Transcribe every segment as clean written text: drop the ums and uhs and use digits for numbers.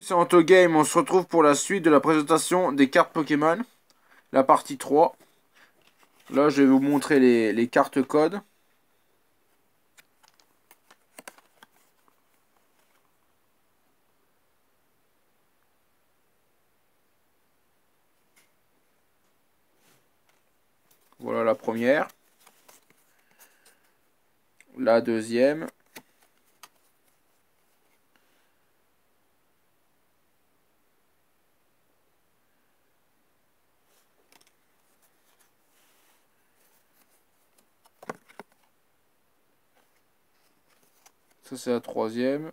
C'est Game, on se retrouve pour la suite de la présentation des cartes Pokémon, la partie 3. Là, je vais vous montrer les cartes codes. Voilà la première. La deuxième. Ça, c'est la troisième.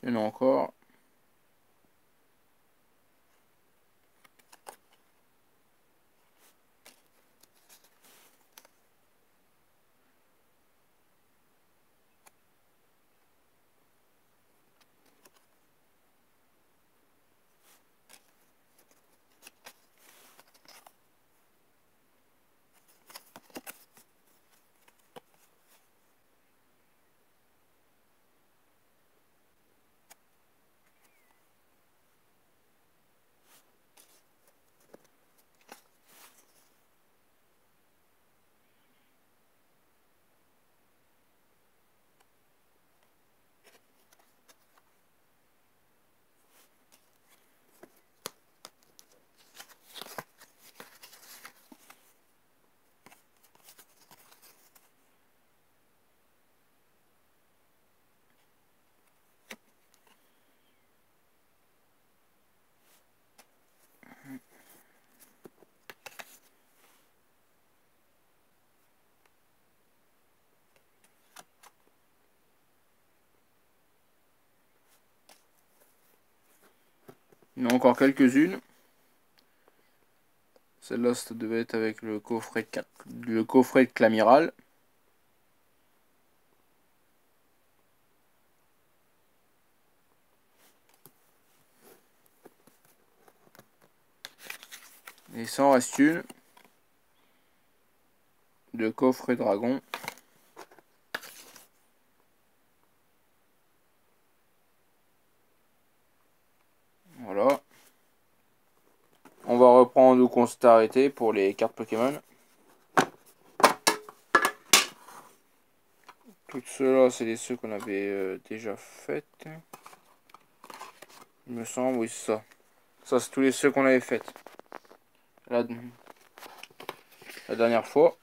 Il y en a encore. Il y en a encore quelques-unes. Celle-là, ça devait être avec le coffret de Clamiral. Et ça en reste une. De coffret Dragon. Voilà. On va reprendre où qu'on s'est arrêté pour les cartes Pokémon. Toutes ceux-là, c'est ceux qu'on avait déjà faites. Il me semble, oui, c'est ça. Ça, c'est tous les ceux qu'on avait faites. La dernière fois.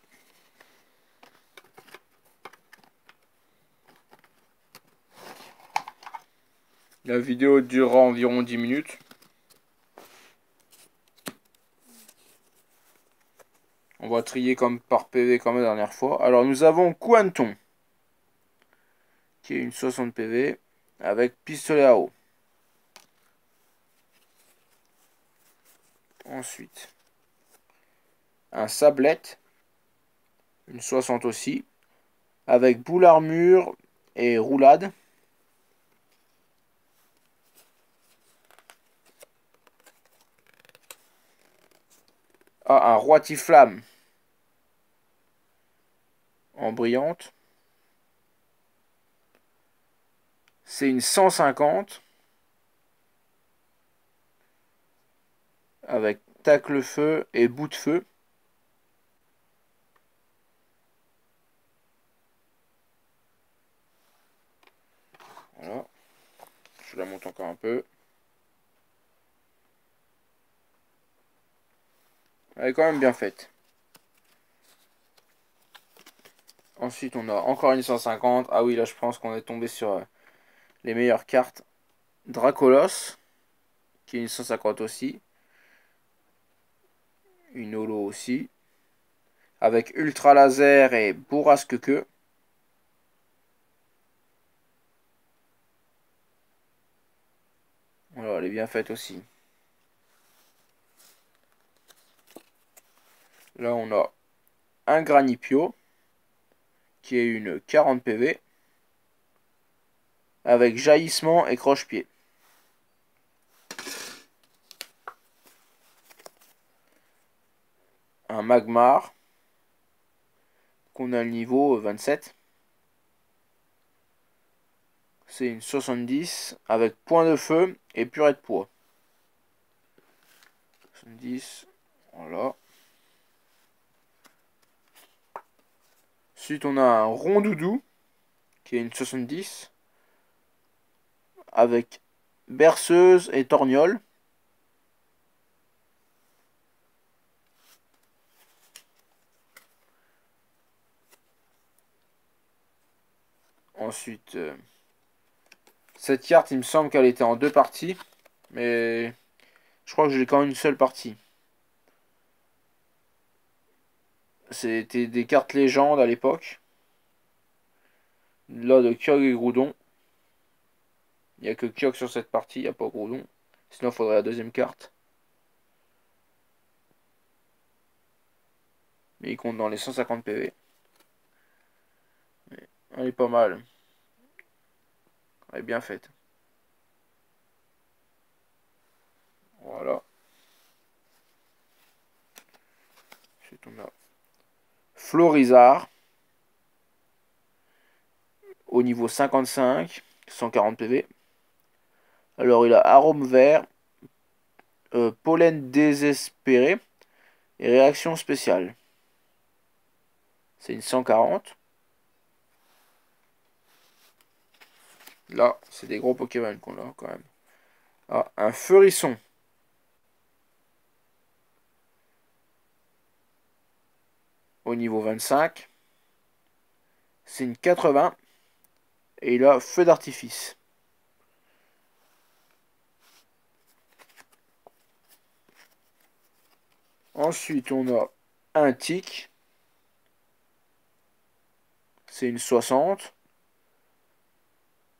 La vidéo durera environ 10 minutes. On va trier comme par PV comme la dernière fois. Alors nous avons Quanton, qui est une 60 PV, avec pistolet à eau. Ensuite, un Sablette, une 60 aussi, avec boule armure et roulade. Ah, un Roitiflamme en brillante. C'est une 150 avec tacle feu et bout de feu. Voilà. Je la monte encore un peu. Elle est quand même bien faite. Ensuite, on a encore une 150. Ah oui, là, je pense qu'on est tombé sur les meilleures cartes. Dracolos, qui est une 150 aussi. Une holo aussi. Avec Ultra Laser et Bourrasque Queue. Voilà, elle est bien faite aussi. Là, on a un Granipio, qui est une 40 PV. Avec Jaillissement et Croche-Pied. Un Magmar, qu'on a le niveau 27. C'est une 70 avec point de feu et purée de poids. 70, voilà. Ensuite, on a un Rondoudou, qui est une 70, avec berceuse et torgnole. Ensuite, cette carte, il me semble qu'elle était en 2 parties, mais je crois que j'ai qu'en une seule partie. C'était des cartes légendes à l'époque. Là, de Kyogre et Groudon. Il n'y a que Kyogre sur cette partie, il n'y a pas Groudon. Sinon, il faudrait la deuxième carte. Mais il compte dans les 150 PV. Elle est pas mal. Elle est bien faite. Voilà. Ensuite, on a Florizard. Au niveau 55. 140 PV. Alors, il a Arôme Vert. Pollen Désespéré. Et Réaction Spéciale. C'est une 140. Là, c'est des gros Pokémon qu'on a quand même. Ah, un Feurisson. Au niveau 25. C'est une 80. Et il a Feu d'artifice. Ensuite, on a un Tic. C'est une 60.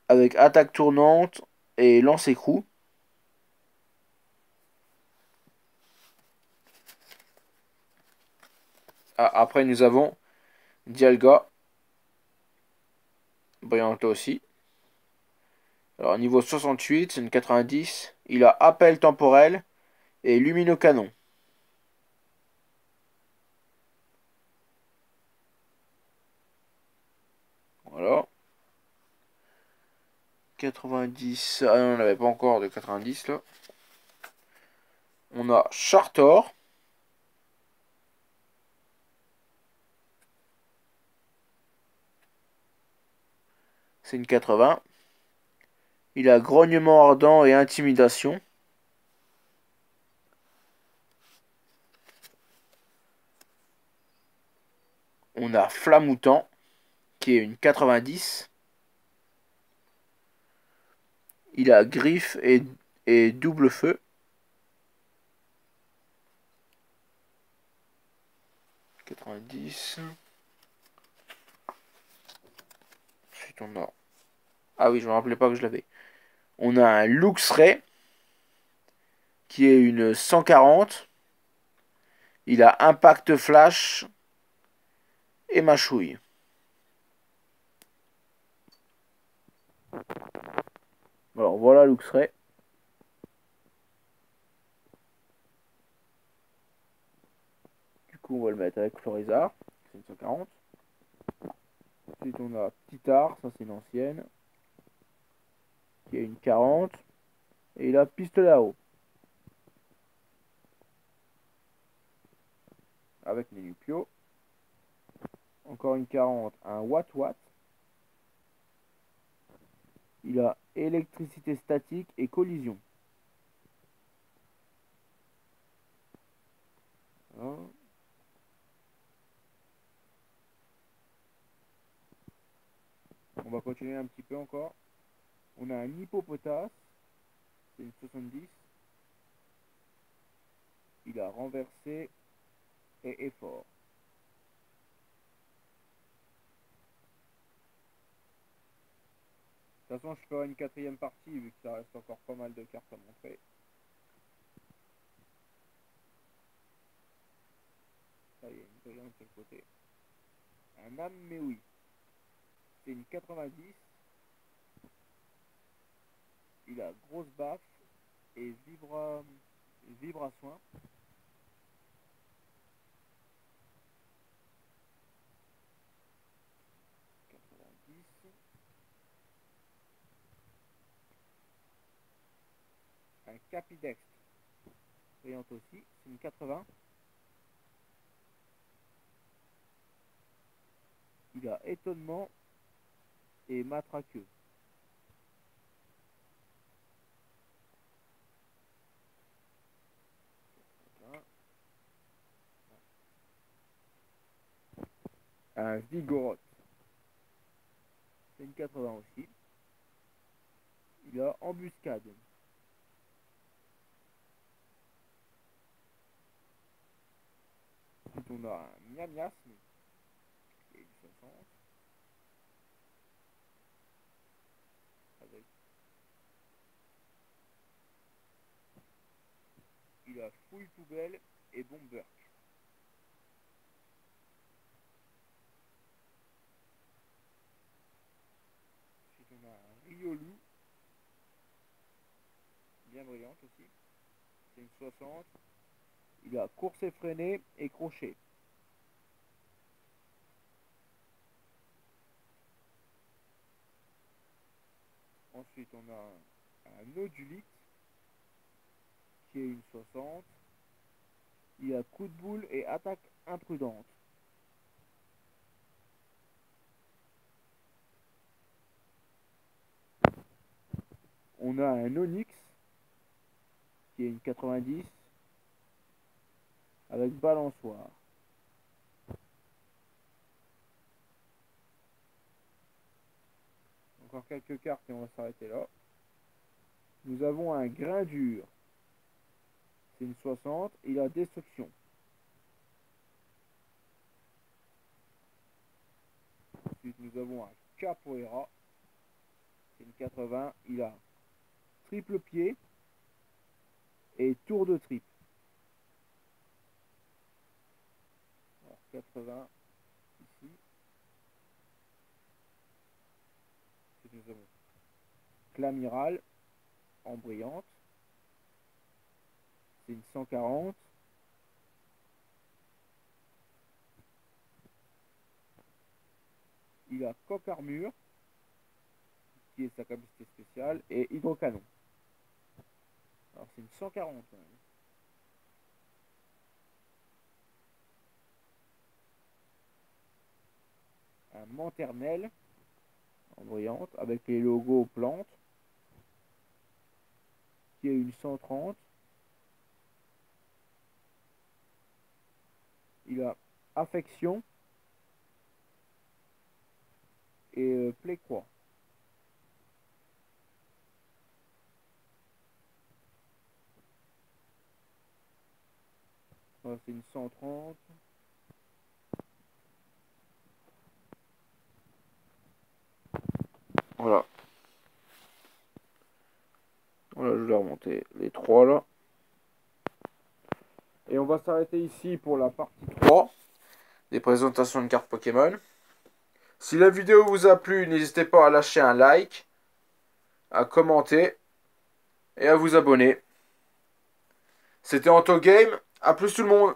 Avec attaque tournante et lance-écrou. Ah, après, nous avons Dialga. Brillant aussi. Alors, niveau 68, c'est une 90. Il a appel temporel et luminocanon. Voilà. 90. Ah non, on n'avait pas encore de 90 là. On a Chartor. C'est une 80. Il a grognement ardent et intimidation. On a Flamoutant, qui est une 90. Il a griffe et double feu. Ensuite, on a... Ah oui, je me rappelais pas que je l'avais. On a un Luxray, qui est une 140. Il a impact flash et mâchouille. Alors voilà Luxray. Du coup, on va le mettre avec Florizard. C'est une 140. Ensuite, on a Titard, ça c'est l'ancienne, qui est une 40. Et il a pistolet à eau. Avec Nenupio. Encore une 40, un Watt Watt. Il a électricité statique et collision. Voilà. On va continuer un petit peu encore. On a un hippopotame. C'est une 70. Il a renversé et est fort. De toute façon, je ferai une quatrième partie vu que ça reste encore pas mal de cartes à montrer. Ça y est, une brillante sur le côté. Un âme, mais oui. C'est une 90. Il a grosse baffe et vibre à soin. 90. Un capidextre. Brillante aussi. C'est une 80. Il a étonnement et matraqueux. Un vigoroth. C'est une 80 aussi. Il a embuscade. Ensuite, on a un miamiasme. Qui est une 60. Avec... Il a fouille poubelle et bomber. Ensuite, on a un riolu. Bien brillante aussi. C'est une 60. Il a course effrénée et crochet. Ensuite, on a un nodulite qui est une 60. Il a coup de boule et attaque imprudente. On a un onyx qui est une 90 avec balançoire. Encore quelques cartes et on va s'arrêter là. Nous avons un grain dur. C'est une 60. Il a destruction. Ensuite, nous avons un capoeira. C'est une 80. Il a triple pied et tour de triple. Alors, 80 ici. Ensuite, nous avons Clamiral en brillante. C'est une 140. Il a coque armure, qui est sa capacité spéciale, et hydrocanon. Alors c'est une 140 quand même. Un manternel en brillante, avec les logos plantes, qui est une 130. Il a affection et plaie-croix. Voilà, c'est une 130. Voilà. Voilà, je vais remonter les trois là. Et on va s'arrêter ici pour la partie 3 des présentations de cartes Pokémon. Si la vidéo vous a plu, n'hésitez pas à lâcher un like, à commenter et à vous abonner. C'était Antogame. A plus tout le monde.